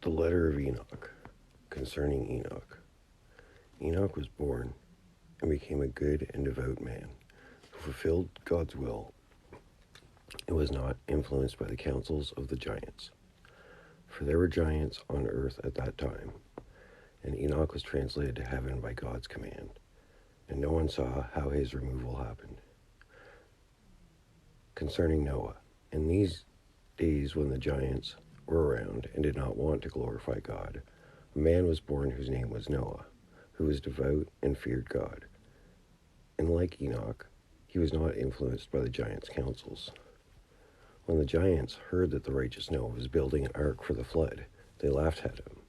The letter of Enoch. Concerning Enoch. Enoch was born and became a good and devout man who fulfilled God's will and was not influenced by the counsels of the giants. For there were giants on earth at that time, and Enoch was translated to heaven by God's command, and no one saw how his removal happened. Concerning Noah. In these days when the giants were around and did not want to glorify God, a man was born whose name was Noah, who was devout and feared God. And like Enoch, he was not influenced by the giants' counsels. When the giants heard that the righteous Noah was building an ark for the flood, they laughed at him.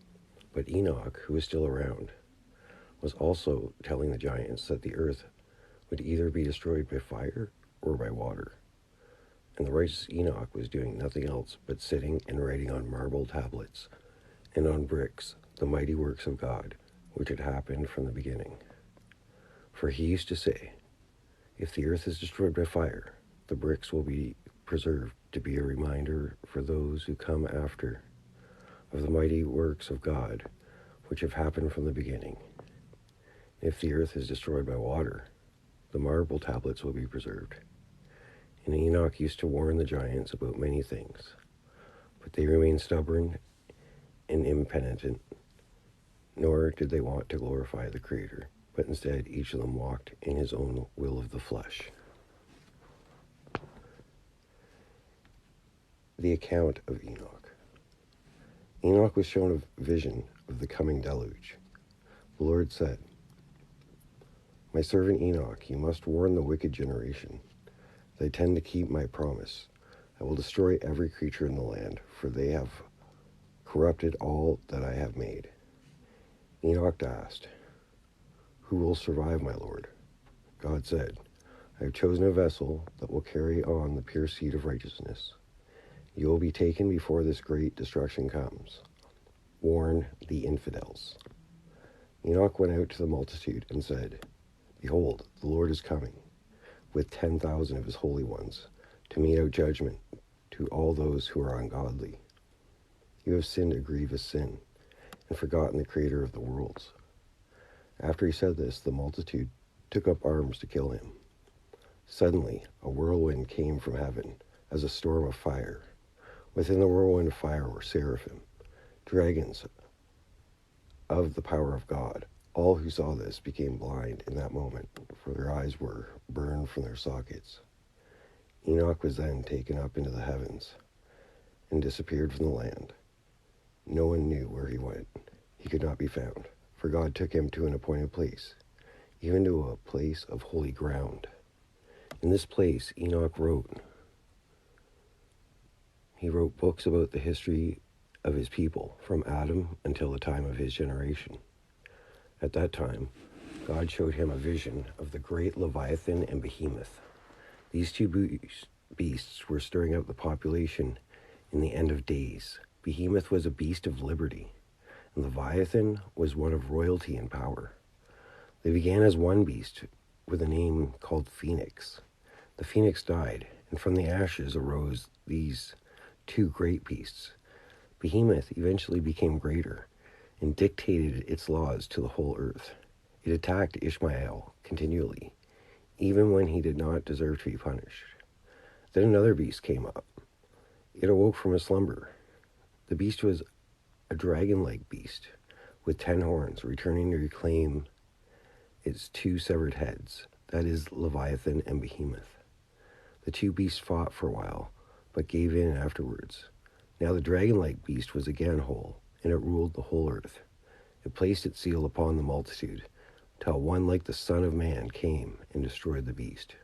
But Enoch, who was still around, was also telling the giants that the earth would either be destroyed by fire or by water. And the righteous Enoch was doing nothing else but sitting and writing on marble tablets and on bricks the mighty works of God, which had happened from the beginning. For he used to say, if the earth is destroyed by fire, the bricks will be preserved to be a reminder for those who come after of the mighty works of God, which have happened from the beginning. If the earth is destroyed by water, the marble tablets will be preserved. And Enoch used to warn the giants about many things, but they remained stubborn and impenitent, nor did they want to glorify the Creator, but instead each of them walked in his own will of the flesh. The account of Enoch. Enoch was shown a vision of the coming deluge. The Lord said, my servant Enoch, you must warn the wicked generation. They tend to keep my promise. I will destroy every creature in the land, for they have corrupted all that I have made. Enoch asked, who will survive, my Lord? God said, I have chosen a vessel that will carry on the pure seed of righteousness. You will be taken before this great destruction comes. Warn the infidels. Enoch went out to the multitude and said, behold, the Lord is coming with 10,000 of his holy ones to mete out judgment to all those who are ungodly. You have sinned a grievous sin and forgotten the Creator of the worlds. After he said this, the multitude took up arms to kill him. Suddenly, a whirlwind came from heaven as a storm of fire. Within the whirlwind of fire were seraphim, dragons of the power of God. All who saw this became blind in that moment, for their eyes were burned from their sockets. Enoch was then taken up into the heavens and disappeared from the land. No one knew where he went. He could not be found, for God took him to an appointed place, even to a place of holy ground. In this place, Enoch wrote. He wrote books about the history of his people, from Adam until the time of his generation. At that time, God showed him a vision of the great Leviathan and Behemoth. These two beasts were stirring up the population in the end of days. Behemoth was a beast of liberty, and Leviathan was one of royalty and power. They began as one beast with a name called Phoenix. The Phoenix died, and from the ashes arose these two great beasts. Behemoth eventually became greater and dictated its laws to the whole earth. It attacked Ishmael continually, even when he did not deserve to be punished. Then another beast came up. It awoke from a slumber. The beast was a dragon-like beast with 10 horns, returning to reclaim its 2 severed heads, that is, Leviathan and Behemoth. The two beasts fought for a while, but gave in afterwards. Now the dragon-like beast was again whole, and it ruled the whole earth. It placed its seal upon the multitude, till one like the Son of Man came and destroyed the beast.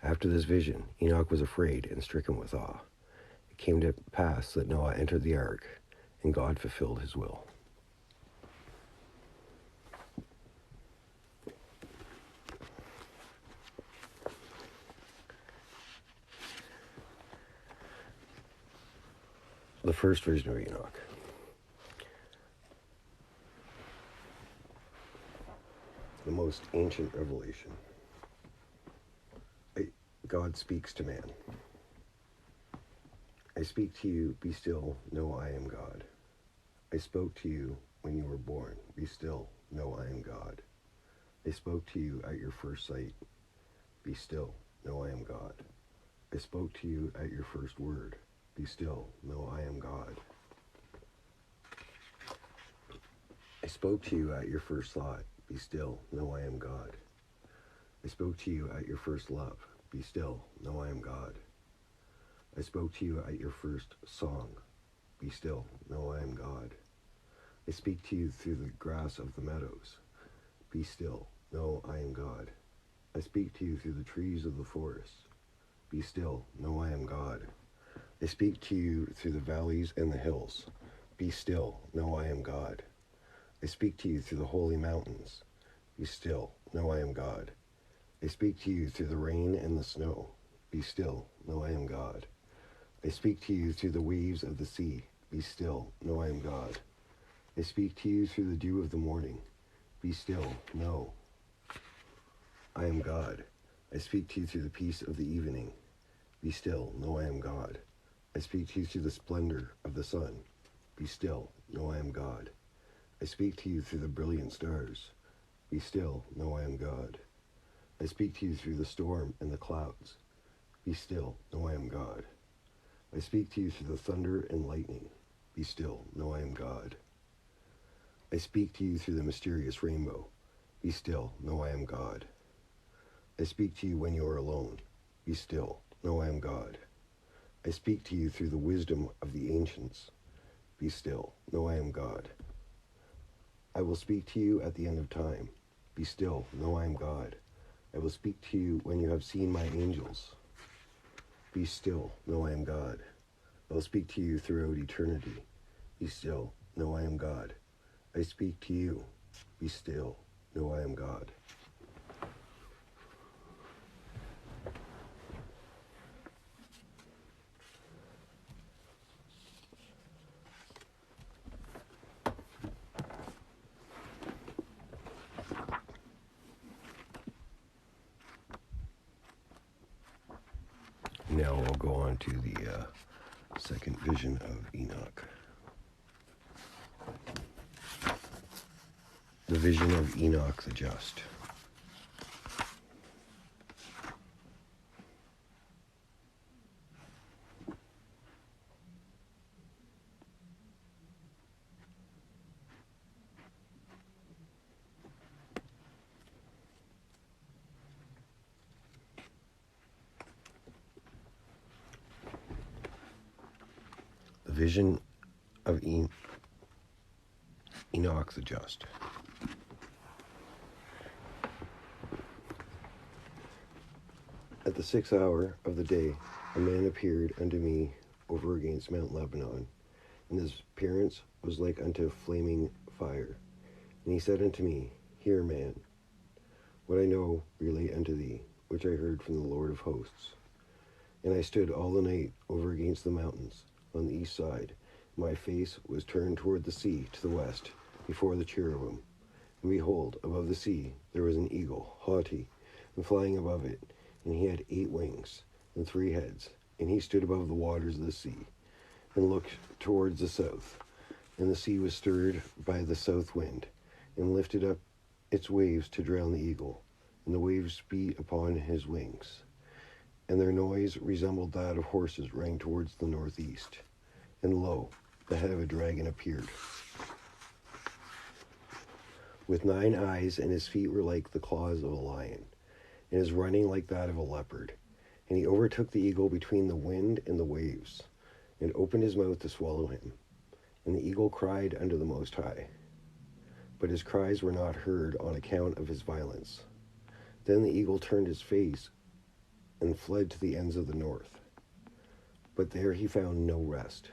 After this vision, Enoch was afraid and stricken with awe. It came to pass that Noah entered the ark, and God fulfilled his will. The first vision of Enoch. The most ancient revelation. God speaks to man. I speak to you, be still, know I am God. I spoke to you when you were born. Be still, know I am God. I spoke to you at your first sight. Be still, know I am God. I spoke to you at your first word. Be still, know I am God. I spoke to you at your first thought. Be still, know I am God. I spoke to you at your first love. Be still, know I am God. I spoke to you at your first song. Be still, know I am God. I speak to you through the grass of the meadows. Be still, know I am God. I speak to you through the trees of the forest. Be still, know I am God. I speak to you through the valleys and the hills. Be still, know I am God. I speak to you through the holy mountains. Be still, know I am God. I speak to you through the rain and the snow. Be still, know I am God. I speak to you through the waves of the sea. Be still, know I am God. I speak to you through the dew of the morning. Be still, know I am God. I speak to you through the peace of the evening. Be still, know I am God. I speak to you through the splendor of the sun. Be still, know I am God. I speak to you through the brilliant stars. Be still, know I am God. I speak to you through the storm and the clouds. Be still, know I am God. I speak to you through the thunder and lightning. Be still, know I am God. I speak to you through the mysterious rainbow. Be still, know I am God. I speak to you when you are alone. Be still, know I am God. I speak to you through the wisdom of the ancients. Be still, know I am God. I will speak to you at the end of time. Be still, know I am God. I will speak to you when you have seen my angels. Be still, know I am God. I will speak to you throughout eternity. Be still, know I am God. I speak to you. Be still, know I am God. Now I'll go on to the second vision of Enoch. The vision of Enoch the just. The vision of Enoch the just. At the 6th hour of the day, a man appeared unto me over against Mount Lebanon, and his appearance was like unto flaming fire. And he said unto me, Hear, man, what I know relate unto thee, which I heard from the Lord of hosts. And I stood all the night over against the mountains on the east side. My face was turned toward the sea to the west, before the cherubim. And behold, above the sea there was an eagle, haughty, and flying above it. And he had 8 wings, and 3 heads. And he stood above the waters of the sea, and looked towards the south. And the sea was stirred by the south wind, and lifted up its waves to drown the eagle. And the waves beat upon his wings. And their noise resembled that of horses running towards the northeast. And lo, the head of a dragon appeared, with 9 eyes, and his feet were like the claws of a lion, and his running like that of a leopard. And he overtook the eagle between the wind and the waves, and opened his mouth to swallow him. And the eagle cried unto the Most High, but his cries were not heard on account of his violence. Then the eagle turned his face and fled to the ends of the north. But there he found no rest.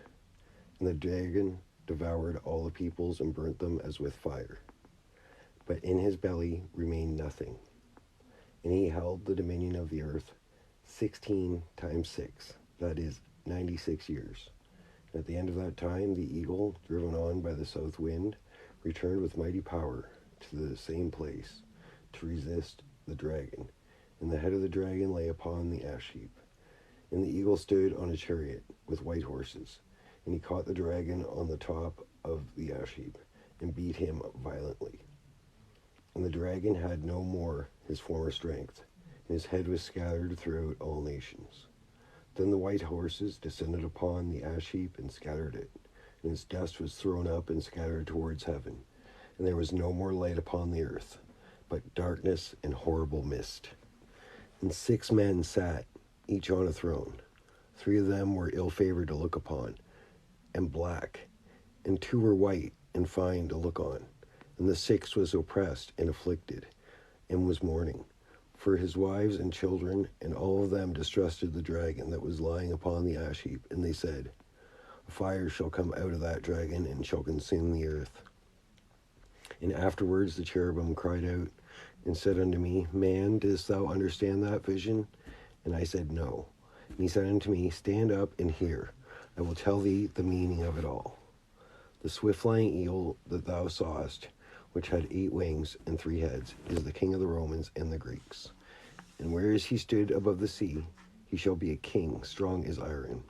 And the dragon devoured all the peoples and burnt them as with fire. But in his belly remained nothing. And he held the dominion of the earth 16 times 6, that is, 96 years. And at the end of that time, the eagle, driven on by the south wind, returned with mighty power to the same place to resist the dragon. And the head of the dragon lay upon the ash heap. And the eagle stood on a chariot with white horses, And he caught the dragon on the top of the ash heap and beat him violently. And the dragon had no more his former strength, and his head was scattered throughout all nations. Then the white horses descended upon the ash heap and scattered it, and its dust was thrown up and scattered towards heaven. And there was no more light upon the earth, but darkness and horrible mist. And 6 men sat, each on a throne. 3 of them were ill-favored to look upon, and black, and 2 were white and fine to look on. And the 6th was oppressed and afflicted, and was mourning. For his wives and children, and all of them distrusted the dragon that was lying upon the ash heap. And they said, a fire shall come out of that dragon, and shall consume the earth. And afterwards the cherubim cried out, and said unto me, Man, didst thou understand that vision? And I said, No. And he said unto me, Stand up and hear. I will tell thee the meaning of it all. The swift-flying eagle that thou sawest, which had 8 wings and 3 heads, is the king of the Romans and the Greeks. And whereas he stood above the sea, he shall be a king, strong as iron.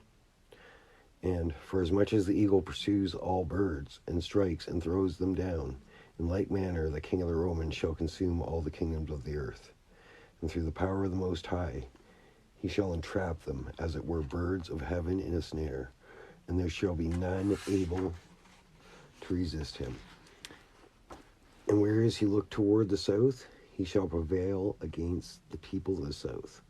And for as much as the eagle pursues all birds, and strikes and throws them down, in like manner the king of the Romans shall consume all the kingdoms of the earth. And through the power of the Most High, he shall entrap them, as it were birds of heaven in a snare, and there shall be none able to resist him. And whereas he looked toward the south, he shall prevail against the people of the south.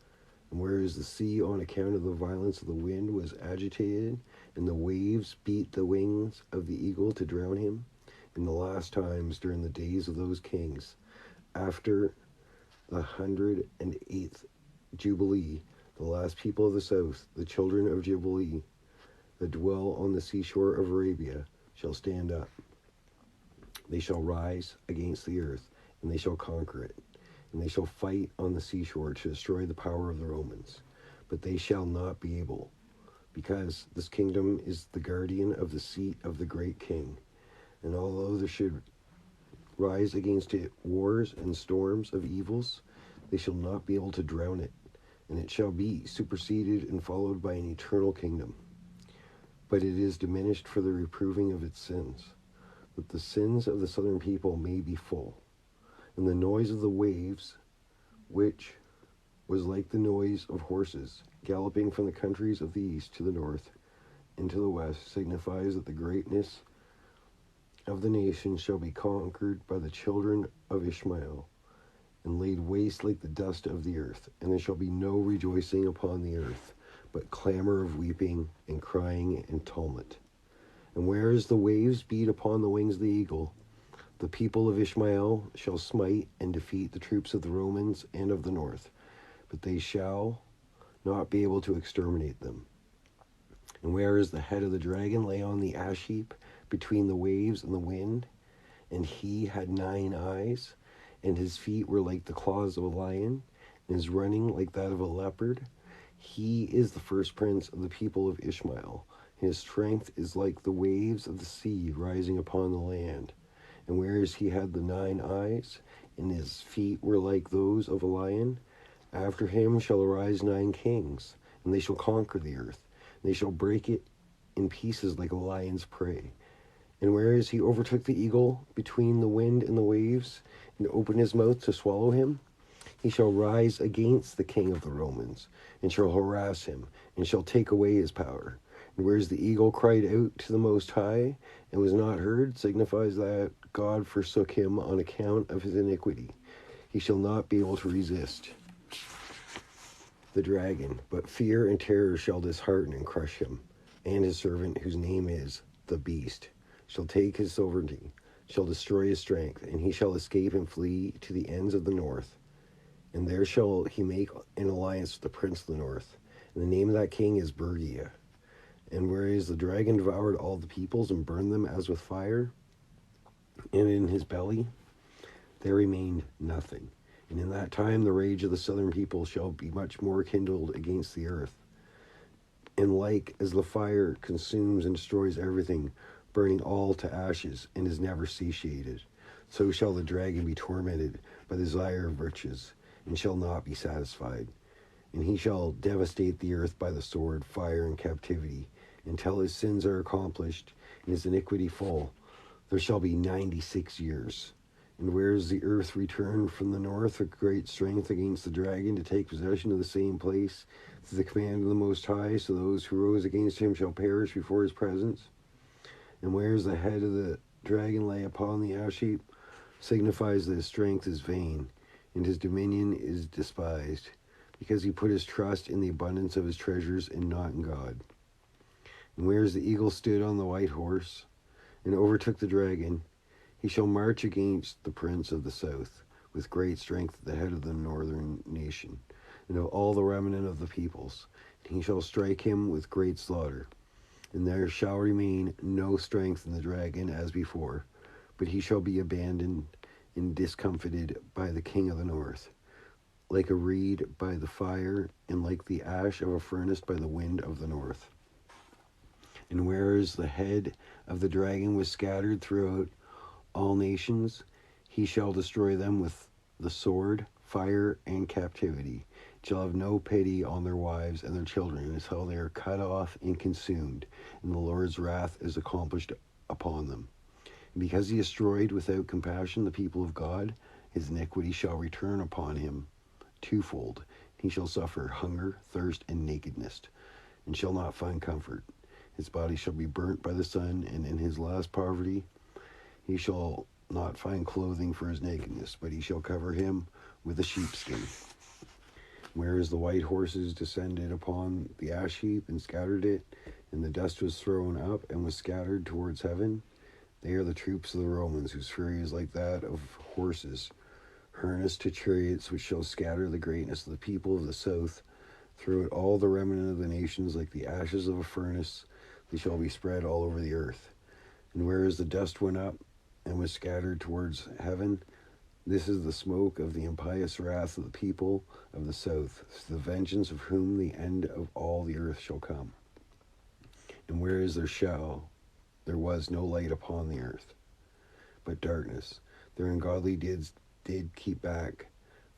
And whereas the sea, on account of the violence of the wind, was agitated, and the waves beat the wings of the eagle to drown him, in the last times during the days of those kings, after the 108th Jubilee, the last people of the south, the children of Jubilee, that dwell on the seashore of Arabia, shall stand up. They shall rise against the earth, and they shall conquer it. And they shall fight on the seashore to destroy the power of the Romans. But they shall not be able, because this kingdom is the guardian of the seat of the great king. And although there should rise against it wars and storms of evils, they shall not be able to drown it. And it shall be superseded and followed by an eternal kingdom. But it is diminished for the reproving of its sins, that the sins of the southern people may be full. And the noise of the waves, which was like the noise of horses, galloping from the countries of the east to the north and to the west, signifies that the greatness of the nation shall be conquered by the children of Ishmael, and laid waste like the dust of the earth. And there shall be no rejoicing upon the earth, but clamor of weeping and crying and tumult. And whereas the waves beat upon the wings of the eagle, the people of Ishmael shall smite and defeat the troops of the Romans and of the north, but they shall not be able to exterminate them. And whereas the head of the dragon lay on the ash heap between the waves and the wind, and he had 9 eyes, and his feet were like the claws of a lion, and his running like that of a leopard, he is the first prince of the people of Ishmael. His strength is like the waves of the sea rising upon the land. And whereas he had the 9 eyes, and his feet were like those of a lion, after him shall arise 9 kings, and they shall conquer the earth. And they shall break it in pieces like a lion's prey. And whereas he overtook the eagle between the wind and the waves, and opened his mouth to swallow him, he shall rise against the king of the Romans, and shall harass him, and shall take away his power. And whereas the eagle cried out to the Most High, and was not heard, signifies that God forsook him on account of his iniquity. He shall not be able to resist the dragon, but fear and terror shall dishearten and crush him. And his servant, whose name is the Beast, shall take his sovereignty, shall destroy his strength, and he shall escape and flee to the ends of the north. And there shall he make an alliance with the prince of the north. And the name of that king is Bergia. And whereas the dragon devoured all the peoples and burned them as with fire, and in his belly there remained nothing. And in that time the rage of the southern people shall be much more kindled against the earth. And like as the fire consumes and destroys everything, burning all to ashes, and is never satiated, so shall the dragon be tormented by the desire of riches, and shall not be satisfied. And he shall devastate the earth by the sword, fire, and captivity, until his sins are accomplished and his iniquity full. There shall be 96 years. And whereas the earth returned from the north with great strength against the dragon to take possession of the same place, to the command of the Most High, so those who rose against him shall perish before his presence. And whereas the head of the dragon lay upon the ash heap, signifies that his strength is vain, and his dominion is despised, because he put his trust in the abundance of his treasures and not in God. And whereas the eagle stood on the white horse, and overtook the dragon, he shall march against the prince of the south with great strength at the head of the northern nation, and of all the remnant of the peoples. And he shall strike him with great slaughter. And there shall remain no strength in the dragon as before, but he shall be abandoned and discomfited by the king of the north, like a reed by the fire, and like the ash of a furnace by the wind of the north. And whereas the head of the dragon was scattered throughout all nations, he shall destroy them with the sword, fire, and captivity. He shall have no pity on their wives and their children until they are cut off and consumed, and the Lord's wrath is accomplished upon them. And because he destroyed without compassion the people of God, his iniquity shall return upon him twofold. He shall suffer hunger, thirst, and nakedness, and shall not find comfort. His body shall be burnt by the sun, and in his last poverty he shall not find clothing for his nakedness, but he shall cover him with a sheepskin. Whereas the white horses descended upon the ash heap and scattered it, and the dust was thrown up and was scattered towards heaven, they are the troops of the Romans, whose fury is like that of horses, harnessed to chariots, which shall scatter the greatness of the people of the south throughout all the remnant of the nations, like the ashes of a furnace. They shall be spread all over the earth. And whereas the dust went up and was scattered towards heaven, this is the smoke of the impious wrath of the people of the south, the vengeance of whom the end of all the earth shall come. And whereas there was no light upon the earth, but darkness, their ungodly deeds did keep back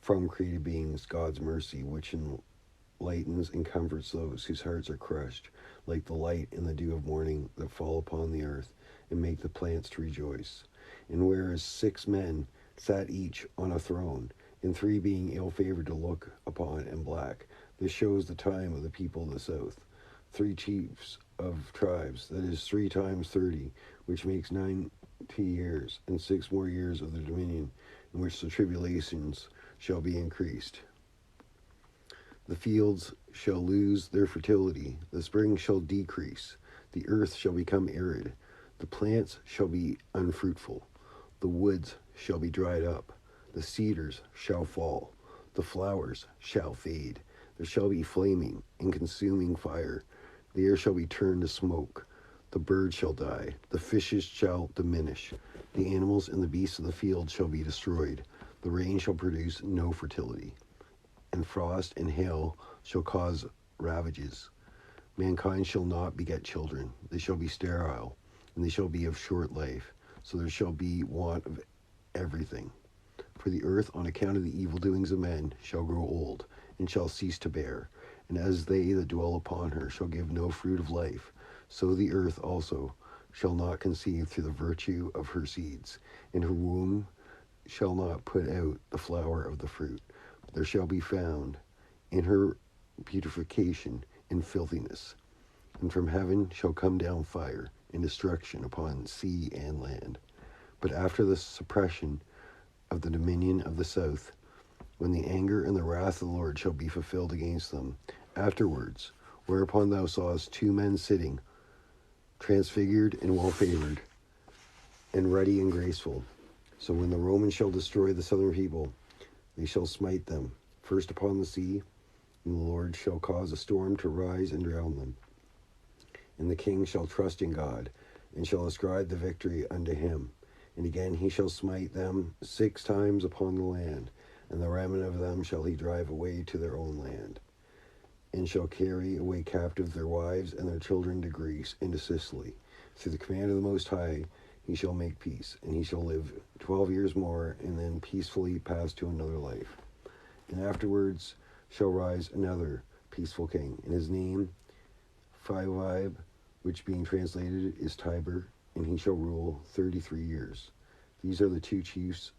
from created beings God's mercy, which enlightens and comforts those whose hearts are crushed, like the light and the dew of morning that fall upon the earth, and make the plants to rejoice. And whereas 6 men sat each on a throne, and 3 being ill-favored to look upon and black, this shows the time of the people of the south. 3 chiefs of tribes, that is 3 times 30, which makes 90 years, and 6 more years of the dominion, in which the tribulations shall be increased. The fields shall lose their fertility, the spring shall decrease, the earth shall become arid, the plants shall be unfruitful, the woods shall be dried up, the cedars shall fall, the flowers shall fade, there shall be flaming and consuming fire, the air shall be turned to smoke, the birds shall die, the fishes shall diminish, the animals and the beasts of the field shall be destroyed, the rain shall produce no fertility, and frost and hail shall cause ravages. Mankind shall not beget children, they shall be sterile, and they shall be of short life, so there shall be want of everything. For the earth, on account of the evil doings of men, shall grow old, and shall cease to bear, and as they that dwell upon her shall give no fruit of life, so the earth also shall not conceive through the virtue of her seeds, and her womb shall not put out the flower of the fruit. There shall be found in her putrefaction and filthiness, and from heaven shall come down fire and destruction upon sea and land. But after the suppression of the dominion of the south, when the anger and the wrath of the Lord shall be fulfilled against them, afterwards, whereupon thou sawest 2 men sitting, transfigured and well-favored, and ruddy and graceful. So when the Romans shall destroy the southern people, they shall smite them, first upon the sea, and the Lord shall cause a storm to rise and drown them. And the king shall trust in God, and shall ascribe the victory unto him. And again he shall smite them 6 times upon the land, and the remnant of them shall he drive away to their own land, and shall carry away captive their wives and their children to Greece and to Sicily. Through the command of the Most High he shall make peace, and he shall live 12 years more, and then peacefully pass to another life. And afterwards shall rise another peaceful king, and his name Phivib which being translated is Tiber, and he shall rule 33 years. These are the two chiefs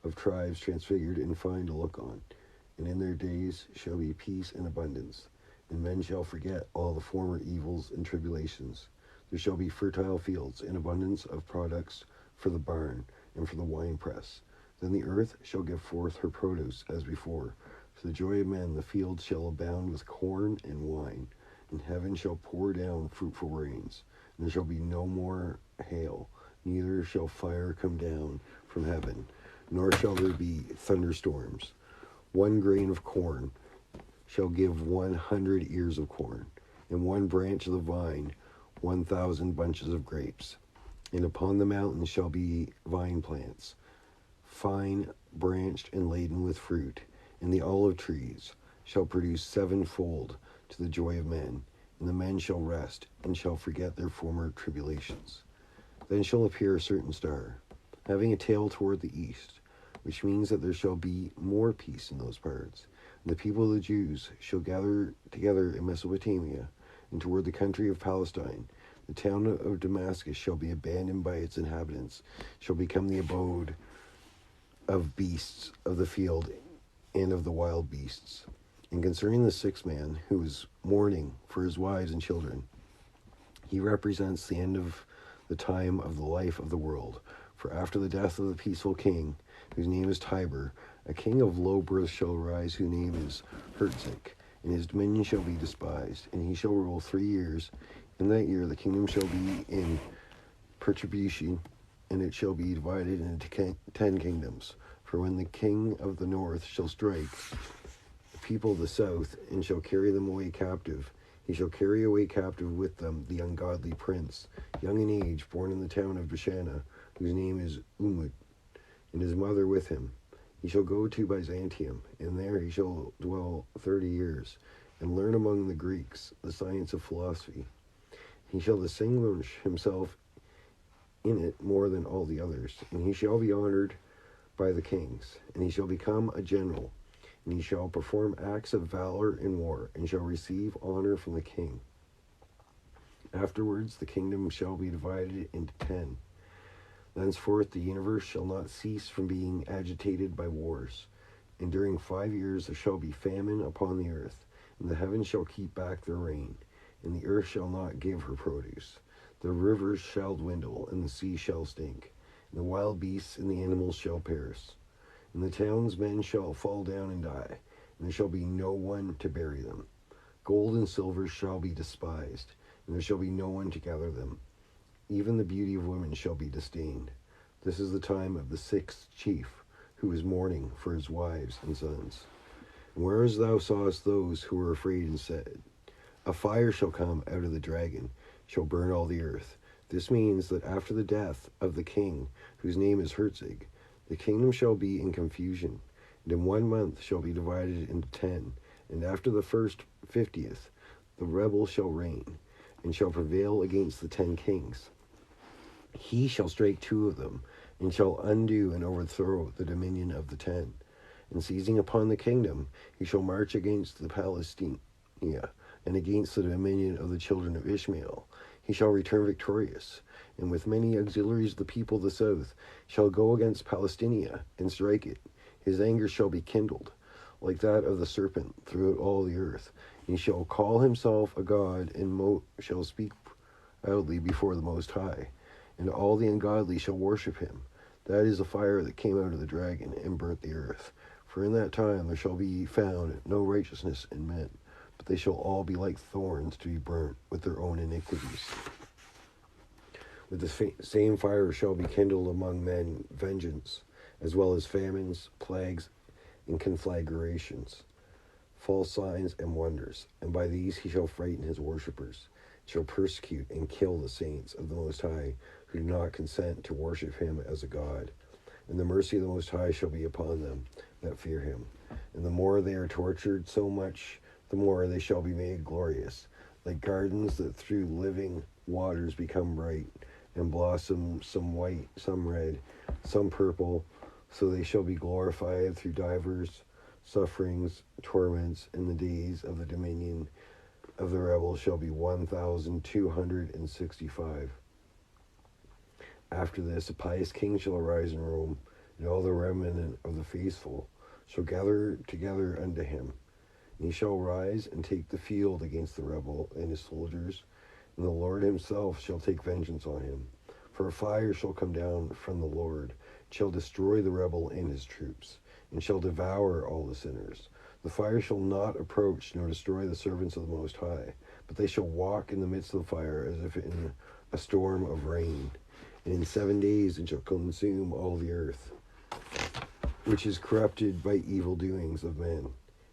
of tribes transfigured and fine to look on, and in their days shall be peace and abundance, and men shall forget all the former evils and tribulations. There shall be fertile fields and abundance of products for the barn and for the winepress. Then the earth shall give forth her produce as before. For the joy of men the field shall abound with corn and wine, and heaven shall pour down fruitful rains. And there shall be no more hail, neither shall fire come down from heaven, nor shall there be thunderstorms. 1 grain of corn shall give 100 ears of corn, and 1 branch of the vine 1,000 bunches of grapes. And upon the mountains shall be vine plants, fine branched and laden with fruit, and the olive trees shall produce sevenfold to the joy of men, and the men shall rest and shall forget their former tribulations. Then shall appear a certain star, having a tail toward the east, which means that there shall be more peace in those parts. And the people of the Jews shall gather together in Mesopotamia, and toward the country of Palestine. The town of Damascus shall be abandoned by its inhabitants, shall become the abode of beasts of the field and of the wild beasts. And concerning the 6th man, who is mourning for his wives and children, he represents the end of the time of the life of the world. For after the death of the peaceful king, whose name is Tiber, a king of low birth shall arise, whose name is Herzig, and his dominion shall be despised, and he shall rule 3 years. In that year the kingdom shall be in perturbation, and it shall be divided into 10 kingdoms. For when the king of the north shall strike the people of the south, and shall carry them away captive, he shall carry away captive with them the ungodly prince, young in age, born in the town of Bashana, whose name is Umud, and his mother with him. He shall go to Byzantium, and there he shall dwell 30 years, and learn among the Greeks the science of philosophy. He shall distinguish himself in it more than all the others, and he shall be honored by the kings, and he shall become a general, and he shall perform acts of valor in war, and shall receive honor from the king. Afterwards the kingdom shall be divided into 10. Thenceforth the universe shall not cease from being agitated by wars, and during 5 years there shall be famine upon the earth, and the heavens shall keep back their rain, and the earth shall not give her produce. The rivers shall dwindle, and the sea shall stink, and the wild beasts and the animals shall perish. And the townsmen shall fall down and die, and there shall be no one to bury them. Gold and silver shall be despised, and there shall be no one to gather them. Even the beauty of women shall be disdained. This is the time of the 6th chief, who is mourning for his wives and sons. And whereas thou sawest those who were afraid and said, a fire shall come out of the dragon, shall burn all the earth. This means that after the death of the king, whose name is Herzig, the kingdom shall be in confusion, and in 1 month shall be divided into 10. And after the first 50th, the rebel shall reign, and shall prevail against the 10 kings. He shall strike 2 of them, and shall undo and overthrow the dominion of the 10. And seizing upon the kingdom, he shall march against the Palestina, and against the dominion of the children of Ishmael. He shall return victorious, and with many auxiliaries the people of the south shall go against Palestina and strike it. His anger shall be kindled, like that of the serpent, throughout all the earth. He shall call himself a god, and shall speak proudly before the Most High, and all the ungodly shall worship him. That is the fire that came out of the dragon and burnt the earth. For in that time there shall be found no righteousness in men, but they shall all be like thorns to be burnt with their own iniquities. With the same fire shall be kindled among men vengeance, as well as famines, plagues, and conflagrations, false signs and wonders, and by these he shall frighten his worshippers, shall persecute and kill the saints of the Most High, who do not consent to worship him as a god. And the mercy of the Most High shall be upon them that fear him. And the more they are tortured, so much the more they shall be made glorious, like gardens that through living waters become bright, and blossom, some white, some red, some purple, so they shall be glorified through divers sufferings, torments, in the days of the dominion of the rebels shall be 1,265. After this, a pious king shall arise in Rome, and all the remnant of the faithful shall gather together unto him. And he shall rise and take the field against the rebel and his soldiers, and the Lord himself shall take vengeance on him. For a fire shall come down from the Lord, shall destroy the rebel and his troops, and shall devour all the sinners. The fire shall not approach nor destroy the servants of the Most High, but they shall walk in the midst of the fire as if in a storm of rain. And in 7 days it shall consume all the earth, which is corrupted by evil doings of men.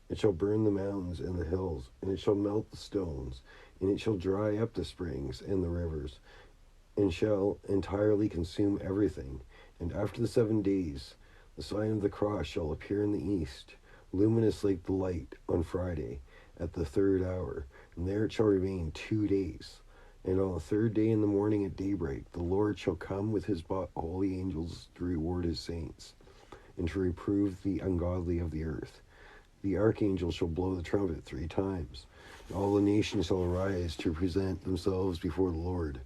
It shall burn the mountains and the hills, and it shall melt the stones, and it shall dry up the springs and the rivers, and shall entirely consume everything. And after the 7 days, the sign of the cross shall appear in the east, luminous like the light on Friday, at the 3rd hour, and there it shall remain 2 days. And on the 3rd day in the morning at daybreak, the Lord shall come with his holy angels to reward his saints, and to reprove the ungodly of the earth. The archangel shall blow the trumpet 3 times, and all the nations shall arise to present themselves before the Lord.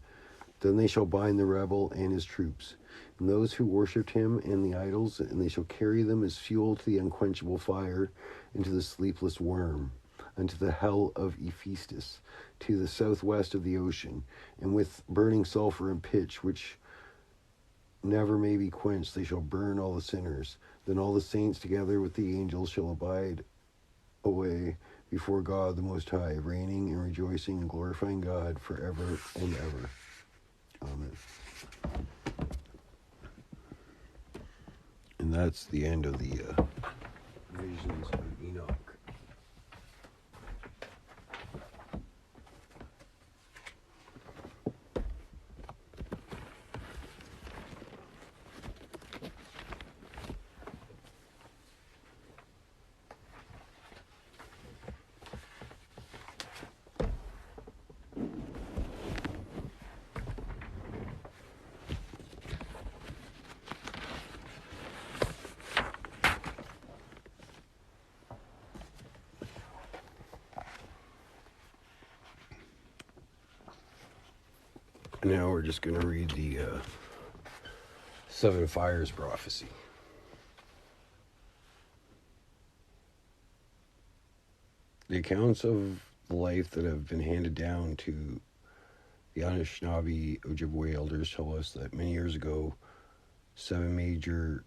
Then they shall bind the rebel and his troops, and those who worshipped him and the idols, and they shall carry them as fuel to the unquenchable fire, and to the sleepless worm, unto the hell of Hephaestus, to the southwest of the ocean, and with burning sulfur and pitch, which never may be quenched, they shall burn all the sinners. Then all the saints together with the angels shall abide away before God the Most High, reigning and rejoicing and glorifying God forever and ever. Amen. And that's the end of the visions of Enoch. Now we're just going to read the 7 fires prophecy. The accounts of the life that have been handed down to the Anishinaabe Ojibwe elders tell us that many years ago, 7 major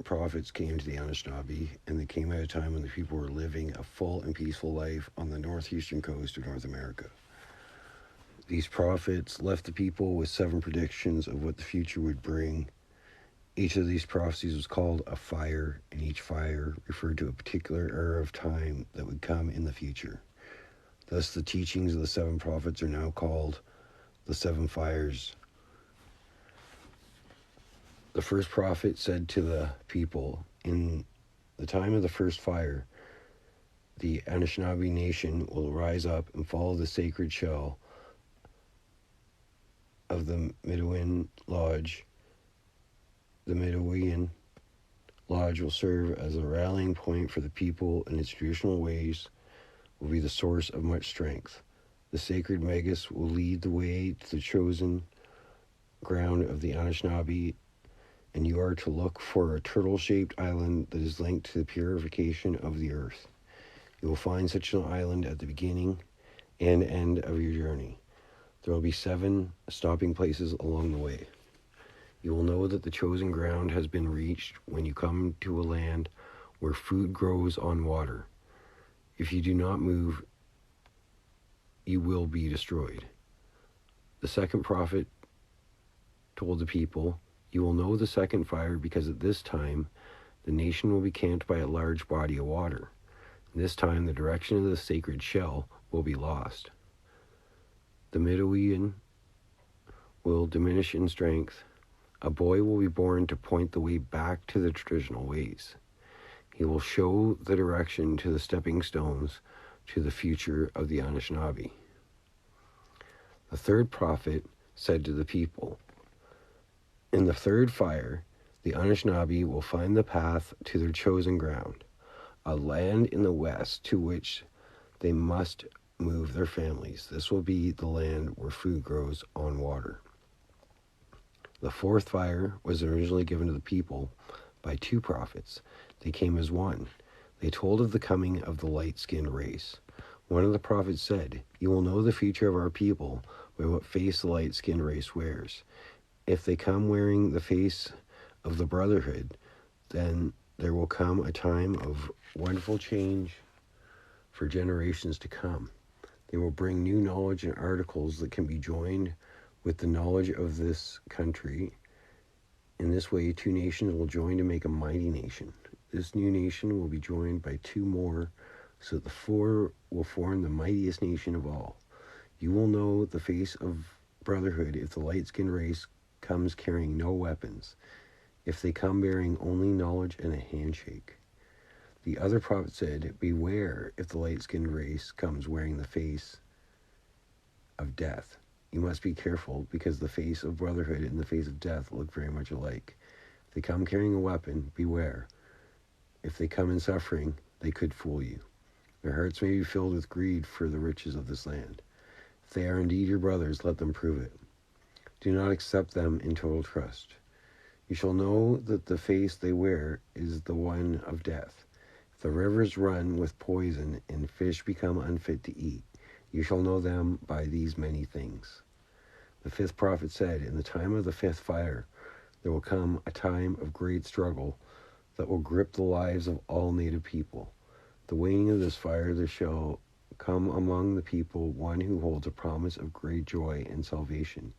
prophets came to the Anishinaabe, and they came at a time when the people were living a full and peaceful life on the northeastern coast of North America. These prophets left the people with 7 predictions of what the future would bring. Each of these prophecies was called a fire, and each fire referred to a particular era of time that would come in the future. Thus, the teachings of the 7 prophets are now called the 7 fires. The first prophet said to the people, in the time of the first fire, the Anishinaabe nation will rise up and follow the sacred shell of the Midwin Lodge. The Midwin Lodge will serve as a rallying point for the people, and its traditional ways will be the source of much strength. The sacred Magus will lead the way to the chosen ground of the Anishinaabe, and you are to look for a turtle-shaped island that is linked to the purification of the earth. You will find such an island at the beginning and end of your journey. There will be 7 stopping places along the way. You will know that the chosen ground has been reached when you come to a land where food grows on water. If you do not move, you will be destroyed. The second prophet told the people, you will know the second fire because at this time the nation will be camped by a large body of water. This time the direction of the sacred shell will be lost. The Midewian will diminish in strength. A boy will be born to point the way back to the traditional ways. He will show the direction to the stepping stones to the future of the Anishinaabe. The third prophet said to the people, in the third fire, the Anishinaabe will find the path to their chosen ground, a land in the west to which they must move their families. This will be the land where food grows on water. The fourth fire was originally given to the people by two prophets. They came as one. They told of the coming of the light-skinned race. One of the prophets said, "You will know the future of our people by what face the light-skinned race wears. If they come wearing the face of the brotherhood, then there will come a time of wonderful change for generations to come. They will bring new knowledge and articles that can be joined with the knowledge of this country. In this way, two nations will join to make a mighty nation. This new nation will be joined by two more, so that the four will form the mightiest nation of all. You will know the face of brotherhood if the light-skinned race comes carrying no weapons, if they come bearing only knowledge and a handshake." The other prophet said, "Beware if the light-skinned race comes wearing the face of death. You must be careful, because the face of brotherhood and the face of death look very much alike. If they come carrying a weapon, beware. If they come in suffering, they could fool you. Their hearts may be filled with greed for the riches of this land. If they are indeed your brothers, let them prove it. Do not accept them in total trust. You shall know that the face they wear is the one of death. If the rivers run with poison and fish become unfit to eat, you shall know them by these many things." The fifth prophet said, "In the time of the fifth fire, there will come a time of great struggle that will grip the lives of all native people. The waning of this fire, there shall come among the people one who holds a promise of great joy and salvation.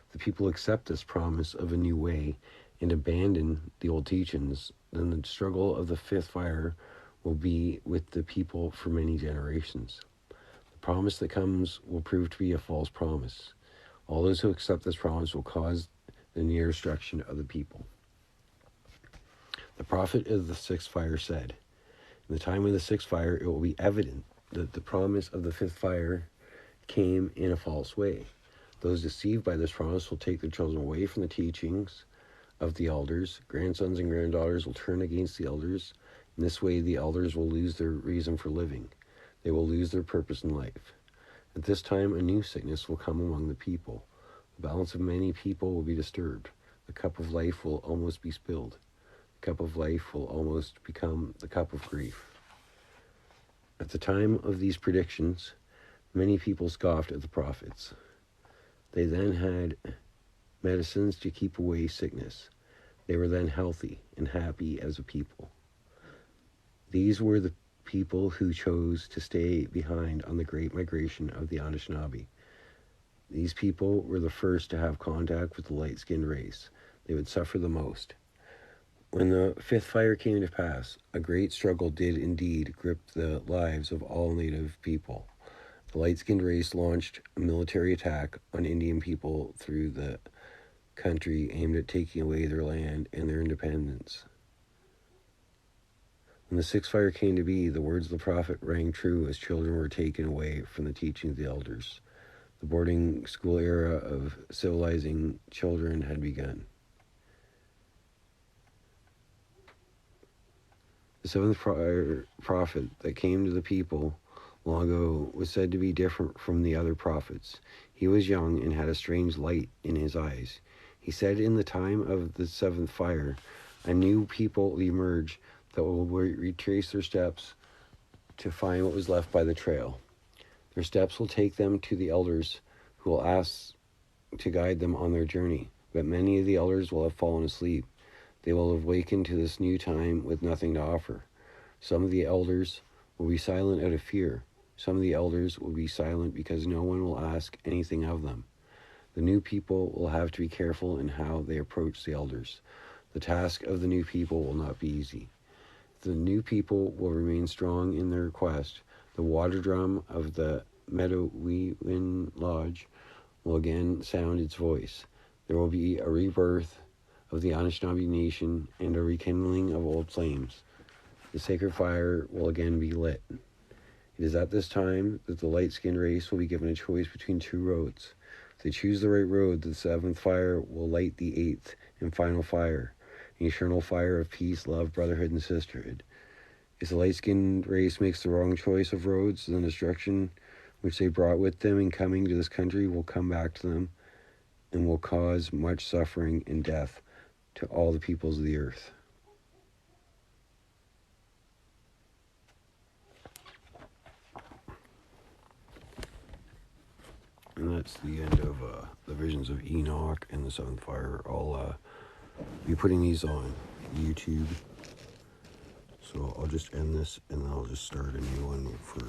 If the people accept this promise of a new way and abandon the old teachings, then the struggle of the fifth fire will be with the people for many generations. The promise that comes will prove to be a false promise. All those who accept this promise will cause the near destruction of the people." The prophet of the sixth fire said, "In the time of the sixth fire, it will be evident that the promise of the fifth fire came in a false way. Those deceived by this promise will take their children away from the teachings of the elders. Grandsons and granddaughters will turn against the elders. In this way, the elders will lose their reason for living. They will lose their purpose in life. At this time, a new sickness will come among the people. The balance of many people will be disturbed. The cup of life will almost be spilled. The cup of life will almost become the cup of grief." At the time of these predictions, many people scoffed at the prophets. They then had medicines to keep away sickness. They were then healthy and happy as a people. These were the people who chose to stay behind on the great migration of the Anishinaabe. These people were the first to have contact with the light-skinned race. They would suffer the most. When the fifth fire came to pass, a great struggle did indeed grip the lives of all native people. The light-skinned race launched a military attack on Indian people through the country aimed at taking away their land and their independence. When the sixth fire came to be, the words of the prophet rang true as children were taken away from the teaching of the elders. The boarding school era of civilizing children had begun. The seventh prophet that came to the people long ago was said to be different from the other prophets. He was young and had a strange light in his eyes. He said, "In the time of the seventh fire, a new people will emerge that will retrace their steps to find what was left by the trail. Their steps will take them to the elders, who will ask to guide them on their journey. But many of the elders will have fallen asleep. They will have awakened to this new time with nothing to offer. Some of the elders will be silent out of fear. Some of the elders will be silent because no one will ask anything of them. The new people will have to be careful in how they approach the elders. The task of the new people will not be easy. The new people will remain strong in their quest. The water drum of the Meadowin Lodge will again sound its voice. There will be a rebirth of the Anishinaabe nation and a rekindling of old flames. The sacred fire will again be lit. It is at this time that the light-skinned race will be given a choice between two roads. If they choose the right road, the seventh fire will light the eighth and final fire, an eternal fire of peace, love, brotherhood, and sisterhood. If the light-skinned race makes the wrong choice of roads, then destruction which they brought with them in coming to this country will come back to them and will cause much suffering and death to all the peoples of the earth. And that's the end of the visions of Enoch and the seventh fire. I'll be putting these on YouTube. So I'll just end this and then I'll just start a new one for